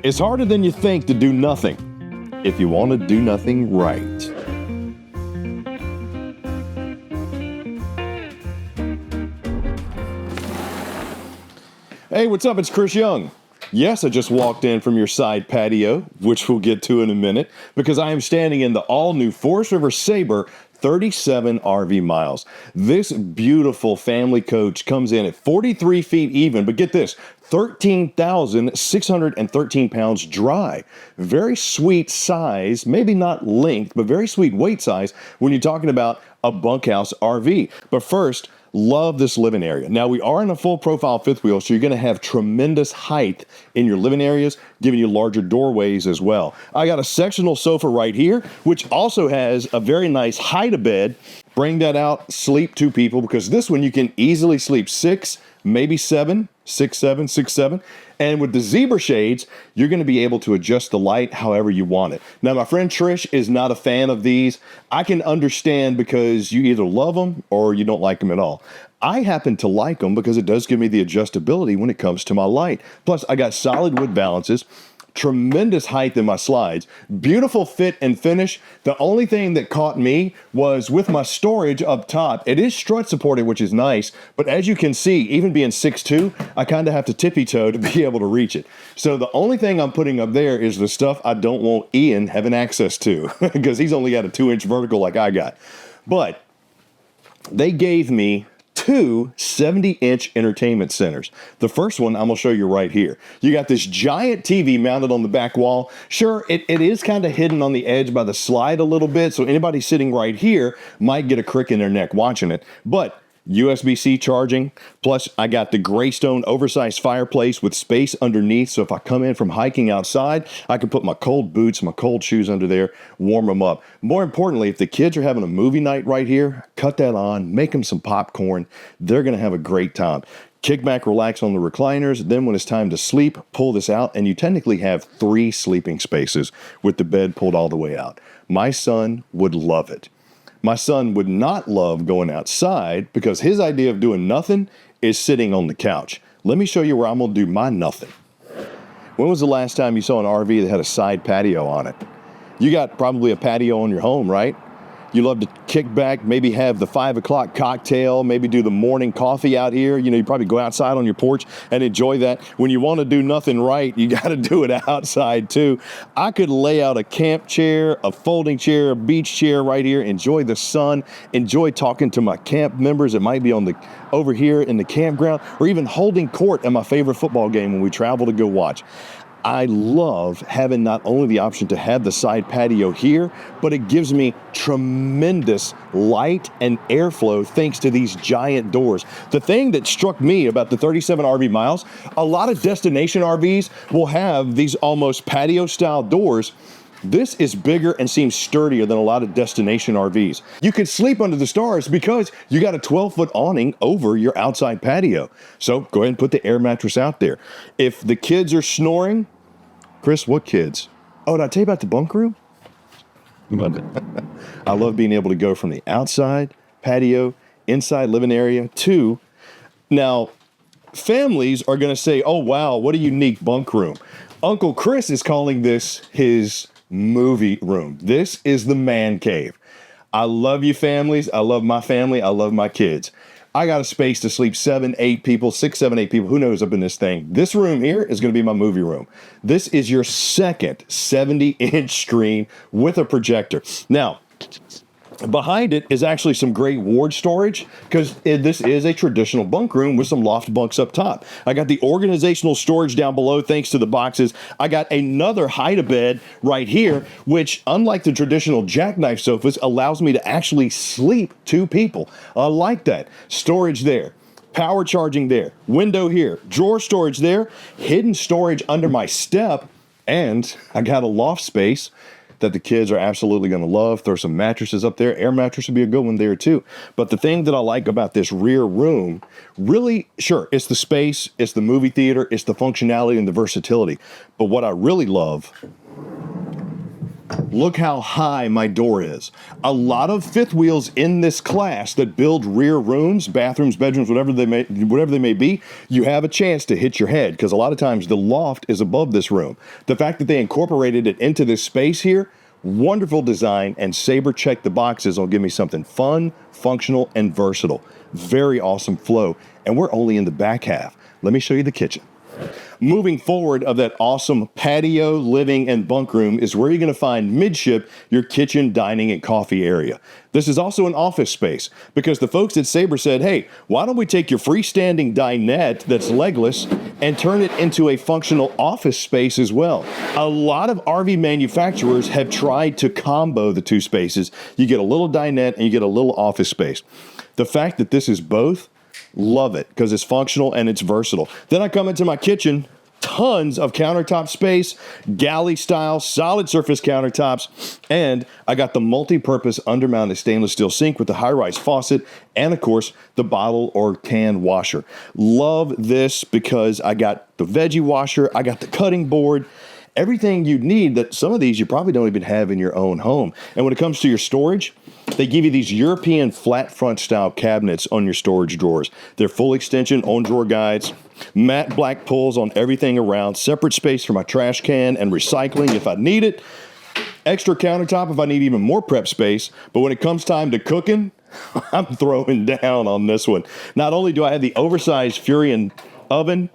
It's harder than you think to do nothing if you want to do nothing right. Hey, what's up? It's Chris Young. Yes, I just walked in from your side patio, which we'll get to in a minute, because I am standing in the all-new Forest River Sabre 37 RV miles. This beautiful family coach comes in at 43 feet even, but get this, 13,613 pounds dry. Very sweet size, maybe not length, but very sweet weight size when you're talking about a bunkhouse RV. But first, love this living area. Now, we are in a full profile fifth wheel, so you're going to have tremendous height in your living areas, giving you larger doorways as well. I got a sectional sofa right here, which also has a very nice hide-a-bed. Bring that out, sleep two people, because this one you can easily sleep six, maybe seven. And with the zebra shades, you're going to be able to adjust the light however you want it. Now, my friend Trish is not a fan of these. I can understand because you either love them or you don't like them at all. I happen to like them because it does give me the adjustability when it comes to my light. Plus, I got solid wood balances, tremendous height in my slides, beautiful fit and finish. The only thing that caught me was with my storage up top. It is strut supported, which is nice, but as you can see, even being 6'2", I kind of have to tippy-toe to be able to reach it. So the only thing I'm putting up there is the stuff I don't want Ian having access to because he's only got a 2-inch vertical like I got. But they gave me two 70-inch entertainment centers. The first one I'm going to show you right here. You got this giant TV mounted on the back wall. Sure, it is kind of hidden on the edge by the slide a little bit, so anybody sitting right here might get a crick in their neck watching it. But USB-C charging, plus I got the Greystone oversized fireplace with space underneath, so if I come in from hiking outside, I can put my cold boots, my cold shoes under there, warm them up. More importantly, if the kids are having a movie night right here, cut that on, make them some popcorn. They're going to have a great time. Kick back, relax on the recliners. Then when it's time to sleep, pull this out, and you technically have 3 sleeping spaces with the bed pulled all the way out. My son would love it. My son would not love going outside because his idea of doing nothing is sitting on the couch. Let me show you where I'm going to do my nothing. When was the last time you saw an RV that had a side patio on it? You got probably a patio on your home, right? You love to kick back, maybe have the 5 o'clock cocktail, maybe do the morning coffee out here. You know, you probably go outside on your porch and enjoy that. When you want to do nothing right, you got to do it outside too. I could lay out a camp chair, a folding chair, a beach chair right here, enjoy the sun, enjoy talking to my camp members that might be over here in the campground, or even holding court at my favorite football game when we travel to go watch. I love having not only the option to have the side patio here, but it gives me tremendous light and airflow thanks to these giant doors. The thing that struck me about the 37 RV miles, a lot of destination RVs will have these almost patio style doors. This is bigger and seems sturdier than a lot of destination RVs. You could sleep under the stars because you got a 12-foot awning over your outside patio. So go ahead and put the air mattress out there. If the kids are snoring, Chris, what kids? Oh, did I tell you about the bunk room? I love being able to go from the outside patio, inside living area to, now, families are going to say, oh, wow, what a unique bunk room. Uncle Chris is calling this his movie room. This is the man cave. I love you families. I love my family. I love my kids. I got a space to sleep 7, 8 people, 6, 7, 8 people. Who knows up in this thing? This room here is going to be my movie room. This is your second 70-inch screen with a projector. Now, behind it is actually some great ward storage because this is a traditional bunk room with some loft bunks up top. I got the organizational storage down below thanks to the boxes. I got another hide-a-bed right here, which unlike the traditional jackknife sofas, allows me to actually sleep 2 people. I like that. Storage there. Power charging there. Window here. Drawer storage there. Hidden storage under my step. And I got a loft space that the kids are absolutely going to love. Throw some mattresses up there. Air mattress would be a good one there too. But the thing that I like about this rear room, really, sure, it's the space, it's the movie theater, it's the functionality and the versatility. But what I really love Look how high my door is. A lot of fifth wheels in this class that build rear rooms, bathrooms, bedrooms, whatever they may be, you have a chance to hit your head because a lot of times the loft is above this room. The fact that they incorporated it into this space here, wonderful design, and Sabre checked the boxes on give me something fun, functional, and versatile. Very awesome flow, and we're only in the back half. Let me show you the kitchen. Moving forward of that awesome patio, living, and bunk room is where you're going to find midship your kitchen, dining, and coffee area. This is also an office space because the folks at Sabre said, hey, why don't we take your freestanding dinette that's legless and turn it into a functional office space as well? A lot of RV manufacturers have tried to combo the two spaces. You get a little dinette and you get a little office space. The fact that this is both, love it because it's functional and it's versatile. Then I come into my kitchen, tons of countertop space, galley style, solid surface countertops, and I got the multi-purpose undermounted stainless steel sink with the high-rise faucet and, of course, the bottle or can washer. Love this because I got the veggie washer, I got the cutting board, everything you need that some of these you probably don't even have in your own home. And when it comes to your storage, they give you these European flat front style cabinets on your storage drawers. They're full extension on drawer guides, matte black pulls on everything around, separate space for my trash can and recycling if I need it, extra countertop if I need even more prep space. But when it comes time to cooking, I'm throwing down on this one. Not only do I have the oversized Furion oven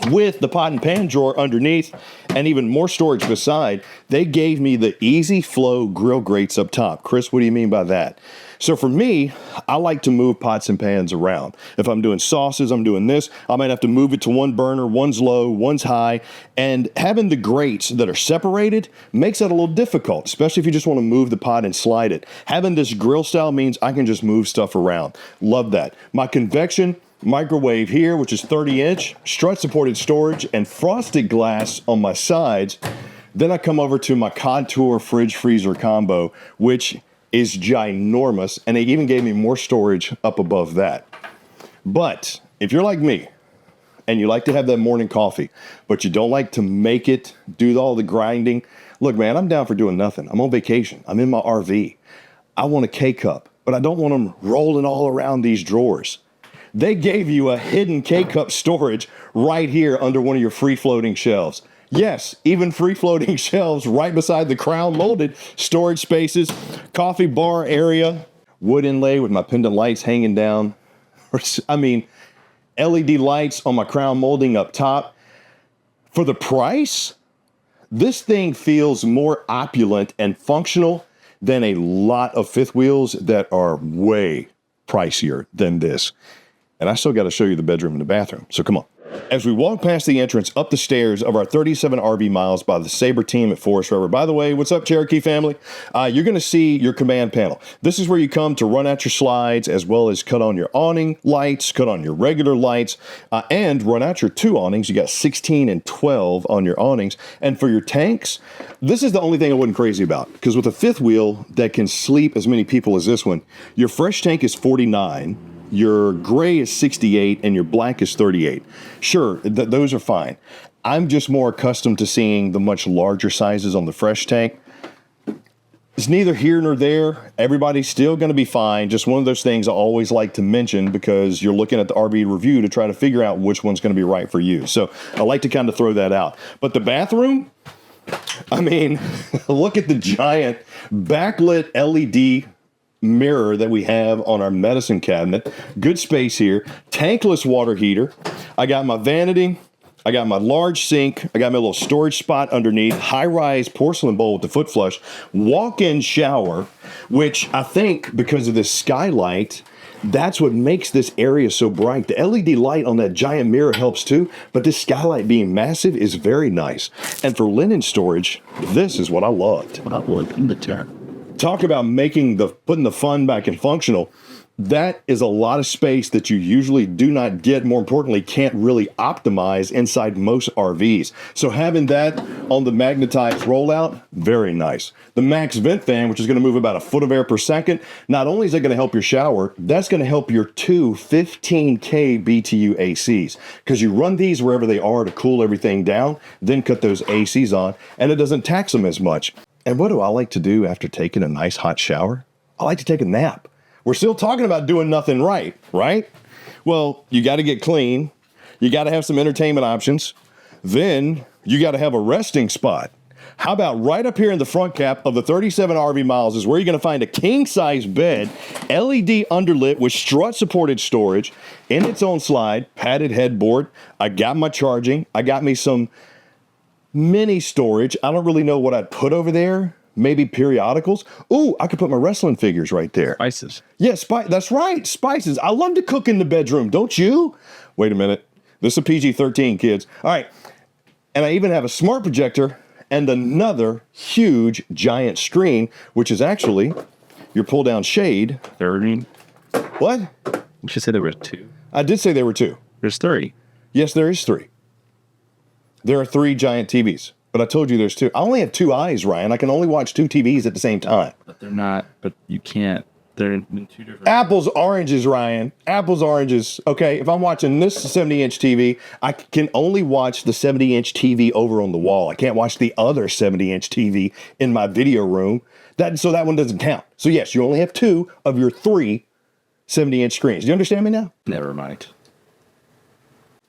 with the pot and pan drawer underneath and even more storage beside, they gave me the easy flow grill grates up top. Chris, what do you mean by that? So for me, I like to move pots and pans around. If I'm doing sauces, I'm doing this, I might have to move it to one burner, one's low, one's high, and having the grates that are separated makes that a little difficult, especially if you just want to move the pot and slide it. Having this grill style means I can just move stuff around. Love that. My convection microwave here, which is 30-inch, strut-supported storage, and frosted glass on my sides. Then I come over to my Contour fridge-freezer combo, which is ginormous, and they even gave me more storage up above that. But if you're like me, and you like to have that morning coffee, but you don't like to make it, do all the grinding, look, man, I'm down for doing nothing. I'm on vacation. I'm in my RV. I want a K-cup, but I don't want them rolling all around these drawers. They gave you a hidden K-cup storage right here under one of your free-floating shelves. Yes, even free-floating shelves right beside the crown-molded storage spaces, coffee bar area, wood inlay with my pendant lights hanging down. I mean, LED lights on my crown molding up top. For the price, this thing feels more opulent and functional than a lot of fifth wheels that are way pricier than this. And I still got to show you the bedroom and the bathroom, so come on. As we walk past the entrance up the stairs of our 37 RV miles by the Sabre team at Forest River. By the way, what's up, Cherokee family? You're going to see your command panel. This is where you come to run out your slides, as well as cut on your awning lights, cut on your regular lights, and run out your two awnings. You got 16 and 12 on your awnings. And for your tanks, this is the only thing I wasn't crazy about, because with a fifth wheel that can sleep as many people as this one, your fresh tank is 49. Your gray is 68 and your black is 38. Sure, those are fine. I'm just more accustomed to seeing the much larger sizes on the fresh tank. It's neither here nor there. Everybody's still going to be fine. Just one of those things I always like to mention because you're looking at the RV review to try to figure out which one's going to be right for you. So I like to kind of throw that out. But the bathroom, I mean, look at the giant backlit LED mirror that we have on our medicine cabinet. Good space here. Tankless water heater. I got my vanity. I got my large sink. I got my little storage spot underneath. High-rise porcelain bowl with the foot flush. Walk-in shower, which I think because of this skylight, that's what makes this area so bright. The LED light on that giant mirror helps too, but this skylight being massive is very nice. And for linen storage, this is what I loved. Talk about putting the fun back in functional. That is a lot of space that you usually do not get, more importantly, can't really optimize inside most RVs. So having that on the magnetized rollout, very nice. The max vent fan, which is going to move about a foot of air per second, not only is that going to help your shower, that's going to help your two 15K BTU ACs, because you run these wherever they are to cool everything down, then cut those ACs on, and it doesn't tax them as much. And what do I like to do after taking a nice hot shower? I like to take a nap. We're still talking about doing nothing right? Well, you got to get clean. You got to have some entertainment options. Then you got to have a resting spot. How about right up here in the front cap of the 37 RV Miles is where you're going to find a king-size bed, LED underlit with strut-supported storage, in its own slide, padded headboard. I got my charging. I got me some mini storage. I don't really know what I'd put over there. Maybe periodicals. Ooh, I could put my wrestling figures right there. Spices. Yeah, that's right. Spices. I love to cook in the bedroom, don't you? Wait a minute. This is a PG-13, kids. All right. And I even have a smart projector and another huge giant screen, which is actually your pull-down shade. 30. What? You should say there were 2. I did say there were 2. There's 3. Yes, there is 3. There are 3 giant TVs, but I told you there's 2. I only have 2 eyes, Ryan. I can only watch 2 TVs at the same time. But they're not, but you can't. They're in 2 different... Apples, oranges, Ryan. Apples, oranges. Okay, if I'm watching this 70-inch TV, I can only watch the 70-inch TV over on the wall. I can't watch the other 70-inch TV in my video room. So that one doesn't count. So yes, you only have 2 of your 3 70-inch screens. Do you understand me now? Never mind.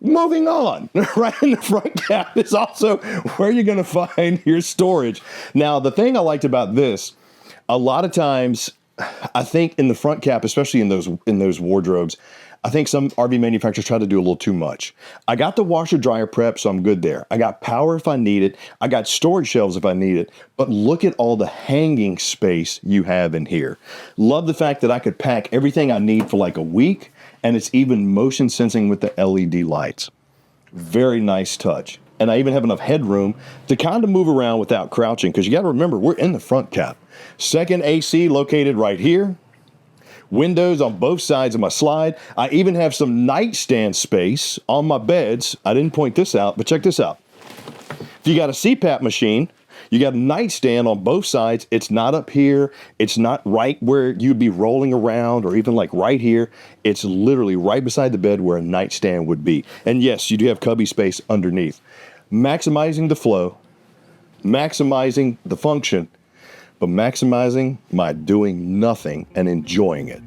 Moving on, right in the front cap is also where you're going to find your storage. Now, the thing I liked about this, a lot of times, I think in the front cap, especially in those wardrobes, I think some RV manufacturers try to do a little too much. I got the washer dryer prep, so I'm good there. I got power if I need it. I got storage shelves if I need it. But look at all the hanging space you have in here. Love the fact that I could pack everything I need for like a week. And it's even motion sensing with the LED lights. Very nice touch. And I even have enough headroom to kind of move around without crouching, because you got to remember, we're in the front cap. Second AC located right here. Windows on both sides of my slide. I even have some nightstand space on my beds. I didn't point this out, but check this out. If you got a CPAP machine, you got a nightstand on both sides. It's not up here. It's not right where you'd be rolling around or even like right here. It's literally right beside the bed where a nightstand would be. And yes, you do have cubby space underneath. Maximizing the flow, maximizing the function, but maximizing my doing nothing and enjoying it.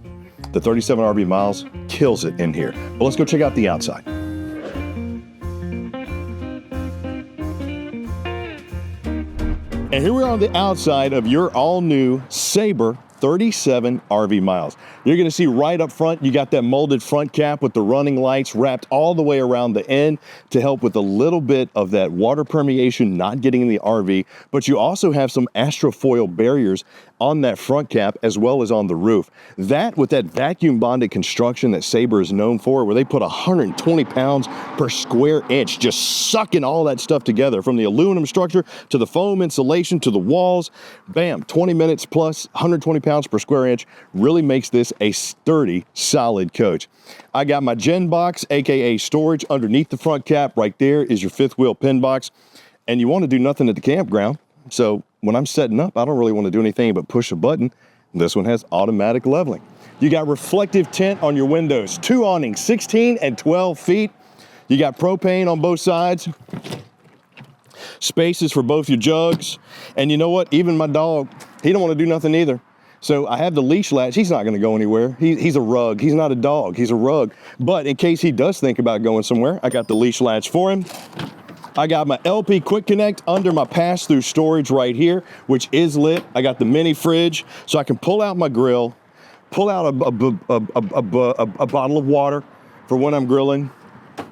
The 37 RV Miles kills it in here. But let's go check out the outside. And here we are on the outside of your all-new Sabre 37 RV Miles. You're going to see right up front, you got that molded front cap with the running lights wrapped all the way around the end to help with a little bit of that water permeation not getting in the RV. But you also have some astrofoil barriers on that front cap as well as on the roof. That with that vacuum bonded construction that Sabre is known for, where they put 120 pounds per square inch, just sucking all that stuff together, from the aluminum structure to the foam insulation to the walls. Bam, 20 minutes plus 120 pounds per square inch really makes this a sturdy, solid coach. I got my gen box, aka storage, underneath the front cap. Right there is your 5th wheel pin box. And you want to do nothing at the campground. So when I'm setting up, I don't really want to do anything but push a button. This one has automatic leveling. You got reflective tint on your windows, 2 awnings, 16 and 12 feet. You got propane on both sides. Spaces for both your jugs. And you know what? Even my dog, he don't want to do nothing either. So I have the leash latch. He's not going to go anywhere. He's a rug. He's not a dog. He's a rug. But in case he does think about going somewhere, I got the leash latch for him. I got my LP Quick Connect under my pass-through storage right here, which is lit. I got the mini fridge, so I can pull out my grill, pull out a bottle of water for when I'm grilling.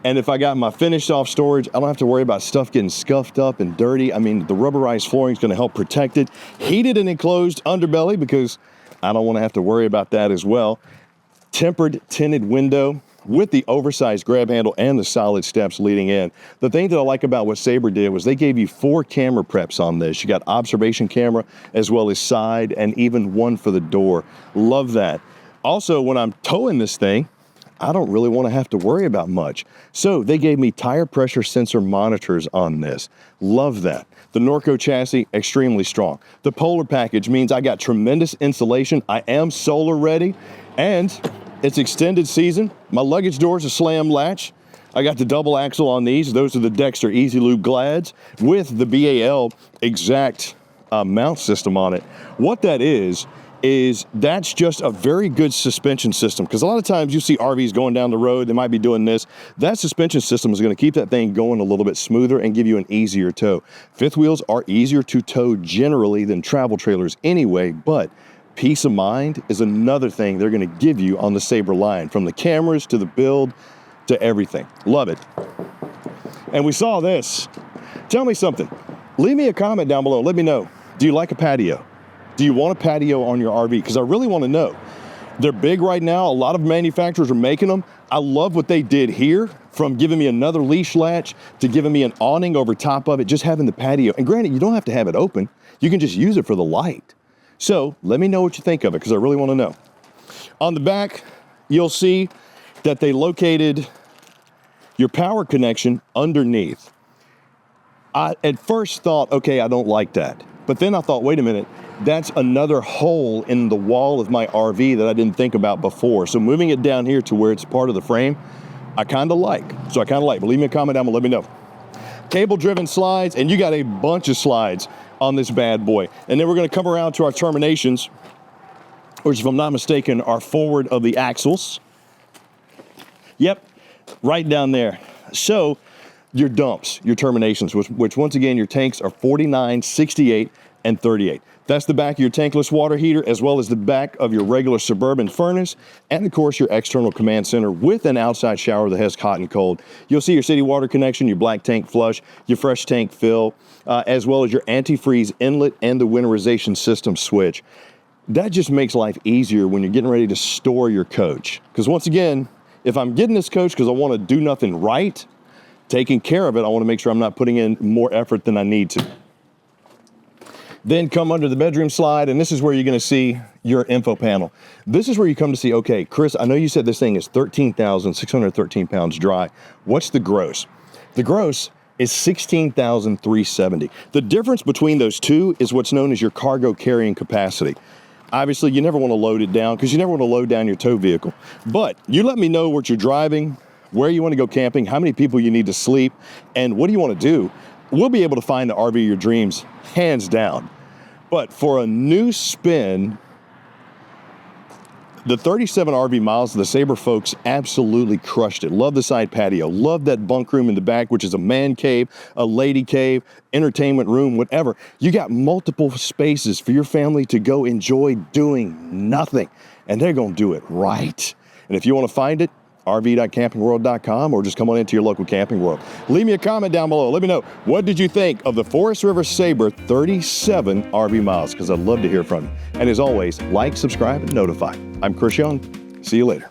And if I got my finished off storage, I don't have to worry about stuff getting scuffed up and dirty. I mean, the rubberized flooring is going to help protect it. Heated and enclosed underbelly, because I don't want to have to worry about that as well. Tempered tinted window with the oversized grab handle and the solid steps leading in. The thing that I like about what Sabre did was they gave you 4 camera preps on this. You got observation camera as well as side, and even one for the door. Love that. Also, when I'm towing this thing, I don't really want to have to worry about much. So they gave me tire pressure sensor monitors on this. Love that. The Norco chassis, extremely strong. The Polar package means I got tremendous insulation. I am solar ready, and it's extended season. My luggage door's a slam latch. I got the double axle on these. Those are the Dexter Easy Lube Glads with the BAL exact mount system on it. What that is that's just a very good suspension system, because a lot of times you see RVs going down the road, they might be doing this. That suspension system is going to keep that thing going a little bit smoother and give you an easier tow. Fifth wheels are easier to tow generally than travel trailers anyway, but peace of mind is another thing they're going to give you on the Sabre line, from the cameras to the build to everything. Love it. And we saw this. Tell me something. Leave me a comment down below. Let me know. Do you like a patio? Do you want a patio on your RV? Because I really want to know. They're big right now. A lot of manufacturers are making them. I love what they did here, from giving me another leash latch to giving me an awning over top of it, just having the patio. And granted, you don't have to have it open. You can just use it for the light. So let me know what you think of it, because I really want to know. On the back, you'll see that they located your power connection underneath. I at first thought, okay, I don't like that. But then I thought, wait a minute, that's another hole in the wall of my RV that I didn't think about before. So moving it down here to where it's part of the frame, I kind of like. But leave me a comment down below, let me know. Cable-driven slides, and you got a bunch of slides on this bad boy. And then we're going to come around to our terminations, which, if I'm not mistaken, are forward of the axles. Yep, right down there. So your dumps, your terminations, which once again, your tanks are 49, 68, and 38. That's the back of your tankless water heater, as well as the back of your regular Suburban furnace, and of course your external command center with an outside shower that has hot and cold. You'll see your city water connection, your black tank flush, your fresh tank fill, as well as your antifreeze inlet and the winterization system switch. That just makes life easier when you're getting ready to store your coach. Because once again, if I'm getting this coach because I want to do nothing right, taking care of it, I want to make sure I'm not putting in more effort than I need to. Then come under the bedroom slide, and this is where you're going to see your info panel. This is where you come to see, okay, Chris, I know you said this thing is 13,613 pounds dry. What's the gross? The gross is 16,370. The difference between those two is what's known as your cargo carrying capacity. Obviously, you never want to load it down, because you never want to load down your tow vehicle. But you let me know what you're driving, where you want to go camping, how many people you need to sleep, and what do you want to do. We'll be able to find the RV of your dreams, hands down. But for a new spin, the 37 RV miles, the Sabre folks absolutely crushed it. Love the side patio. Love that bunk room in the back, which is a man cave, a lady cave, entertainment room, whatever. You got multiple spaces for your family to go enjoy doing nothing. And they're going to do it right. And if you want to find it, rv.campingworld.com, or just come on into your local Camping World. Leave me a comment down below. Let me know, what did you think of the Forest River Sabre 37 RV miles? Because I'd love to hear from you. And as always, like, subscribe, and notify. I'm Chris Young. See you later.